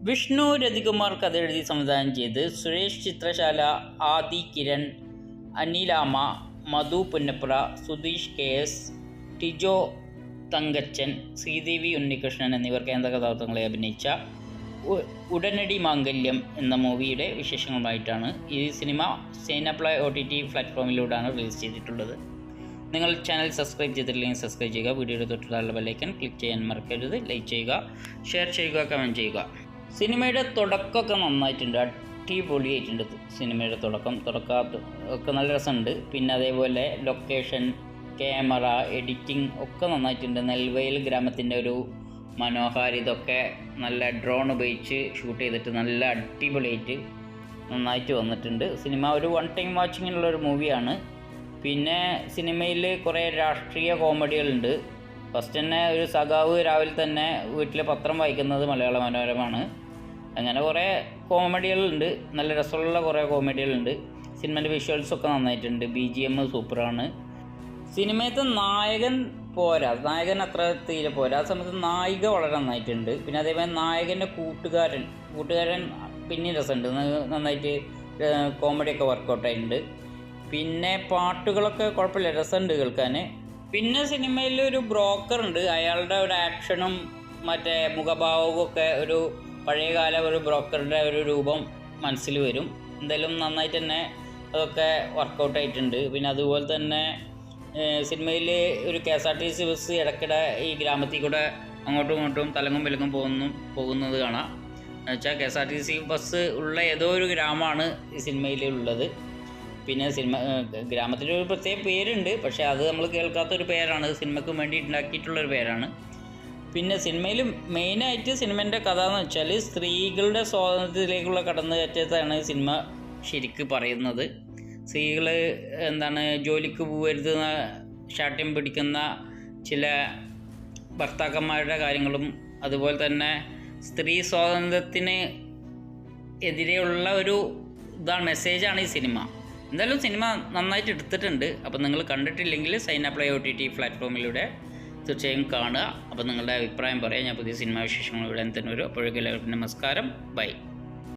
വിഷ്ണു രതികുമാർ കഥ എഴുതി സംവിധാനം ചെയ്ത് സുരേഷ് ചിത്രശാല, ആദി കിരൺ, അനിലാമ, മധു പുന്നപ്ര, സുധീഷ് KS, ടിജോ തങ്കച്ചൻ, ശ്രീദേവി ഉണ്ണികൃഷ്ണൻ എന്നിവർ കേന്ദ്ര കഥാപാത്രങ്ങളെ അഭിനയിച്ച ഉടനടി മാംഗല്യം എന്ന മൂവിയുടെ വിശേഷങ്ങളുമായിട്ടാണ് ഈ സിനിമ സൈനപ്ലൈ OTT പ്ലാറ്റ്ഫോമിലൂടെയാണ് റിലീസ് ചെയ്തിട്ടുള്ളത്. നിങ്ങൾ ചാനൽ സബ്സ്ക്രൈബ് ചെയ്തിട്ടില്ലെങ്കിൽ സബ്സ്ക്രൈബ് ചെയ്യുക. വീഡിയോയുടെ തൊട്ടുള്ള ബെല്ലൈക്കൺ ക്ലിക്ക് ചെയ്യാൻ മറക്കരുത്. ലൈക്ക് ചെയ്യുക, ഷെയർ ചെയ്യുക, കമൻറ്റ് ചെയ്യുക. സിനിമയുടെ തുടക്കമൊക്കെ നന്നായിട്ടുണ്ട്, അടിപൊളിയായിട്ടുണ്ട്. സിനിമയുടെ തുടക്കം ഒക്കെ നല്ല രസമുണ്ട്. പിന്നെ അതേപോലെ ലൊക്കേഷൻ, ക്യാമറ, എഡിറ്റിംഗ് ഒക്കെ നന്നായിട്ടുണ്ട്. നെൽവയൽ ഗ്രാമത്തിൻ്റെ ഒരു മനോഹാരിതൊക്കെ നല്ല ഡ്രോൺ ഉപയോഗിച്ച് ഷൂട്ട് ചെയ്തിട്ട് നല്ല അടിപൊളിയായിട്ട് നന്നായിട്ട് വന്നിട്ടുണ്ട്. സിനിമ ഒരു വൺ ടൈം വാച്ചിങ്ങിനുള്ളൊരു മൂവിയാണ്. പിന്നെ സിനിമയിൽ കുറേ രാഷ്ട്രീയ കോമഡികളുണ്ട്. ഫസ്റ്റ് തന്നെ ഒരു സഖാവ് രാവിലെ തന്നെ വീട്ടിലെ പത്രം വായിക്കുന്നത് മലയാള മനോരമയാണ്. അങ്ങനെ കുറേ കോമഡികളുണ്ട്, നല്ല രസമുള്ള കുറേ കോമഡികളുണ്ട്. സിനിമേൻ്റെ വിഷ്വൽസൊക്കെ നന്നായിട്ടുണ്ട്. BGM സൂപ്പറാണ്. സിനിമയത്തെ നായകൻ അത്ര തീരെ പോരാ. ആ സമയത്ത് നായിക വളരെ നന്നായിട്ടുണ്ട്. പിന്നെ അതേപോലെ നായകൻ്റെ കൂട്ടുകാരൻ പിന്നെ രസമുണ്ട്, നന്നായിട്ട് കോമഡിയൊക്കെ വർക്കൗട്ടായിട്ടുണ്ട്. പിന്നെ പാട്ടുകളൊക്കെ കുഴപ്പമില്ല, രസമുണ്ട് കേൾക്കാൻ. പിന്നെ സിനിമയിൽ ഒരു ബ്രോക്കർ ഉണ്ട്, അയാളുടെ ഒരു ആക്ഷനും മറ്റേ മുഖഭാവവും ഒക്കെ ഒരു പഴയകാല ഒരു ബ്രോക്കറുടെ ഒരു രൂപം മനസ്സിൽ വരും. എന്തായാലും നന്നായിട്ട് തന്നെ അതൊക്കെ വർക്കൗട്ടായിട്ടുണ്ട്. പിന്നെ അതുപോലെ തന്നെ സിനിമയിൽ ഒരു KSRTC ബസ് ഇടയ്ക്കിടെ ഈ ഗ്രാമത്തിൽ കൂടെ അങ്ങോട്ടും ഇങ്ങോട്ടും തലങ്ങും വിലങ്ങും പോകുന്നത് കാണാം. എന്നുവെച്ചാൽ KSRTC ബസ് ഉള്ള ഏതോ ഒരു ഗ്രാമമാണ് ഈ സിനിമയിൽ ഉള്ളത്. പിന്നെ ഗ്രാമത്തിലൊരു പ്രത്യേക പേരുണ്ട്, പക്ഷേ അത് നമ്മൾ കേൾക്കാത്തൊരു പേരാണ്, സിനിമയ്ക്ക് വേണ്ടി ഉണ്ടാക്കിയിട്ടുള്ളൊരു പേരാണ്. പിന്നെ സിനിമയിൽ മെയിനായിട്ട് സിനിമേൻ്റെ കഥ എന്ന് വെച്ചാൽ സ്ത്രീകളുടെ സ്വാതന്ത്ര്യത്തിലേക്കുള്ള കടന്നുകയറ്റത്താണ് സിനിമ ശരിക്ക് പറയുന്നത്. സ്ത്രീകൾ ജോലിക്ക് പോകരുതെന്ന് ശാഠ്യം പിടിക്കുന്ന ചില ഭർത്താക്കന്മാരുടെ കാര്യങ്ങളും, അതുപോലെ തന്നെ സ്ത്രീ സ്വാതന്ത്ര്യത്തിന് എതിരെയുള്ള ഒരു മെസ്സേജാണ് ഈ സിനിമ. എന്തായാലും സിനിമ നന്നായിട്ട് എടുത്തിട്ടുണ്ട്. അപ്പോൾ നിങ്ങൾ കണ്ടിട്ടില്ലെങ്കിൽ സൈനപ്ലൈ OTT പ്ലാറ്റ്ഫോമിലൂടെ തീർച്ചയായും കാണുക. അപ്പോൾ നിങ്ങളുടെ അഭിപ്രായം പറയാം. ഞാൻ പുതിയ സിനിമാ വിശേഷങ്ങൾ ഇവിടെ തന്നെ വരും. അപ്പോഴേക്കും എല്ലാവർക്കും നമസ്കാരം, ബൈ.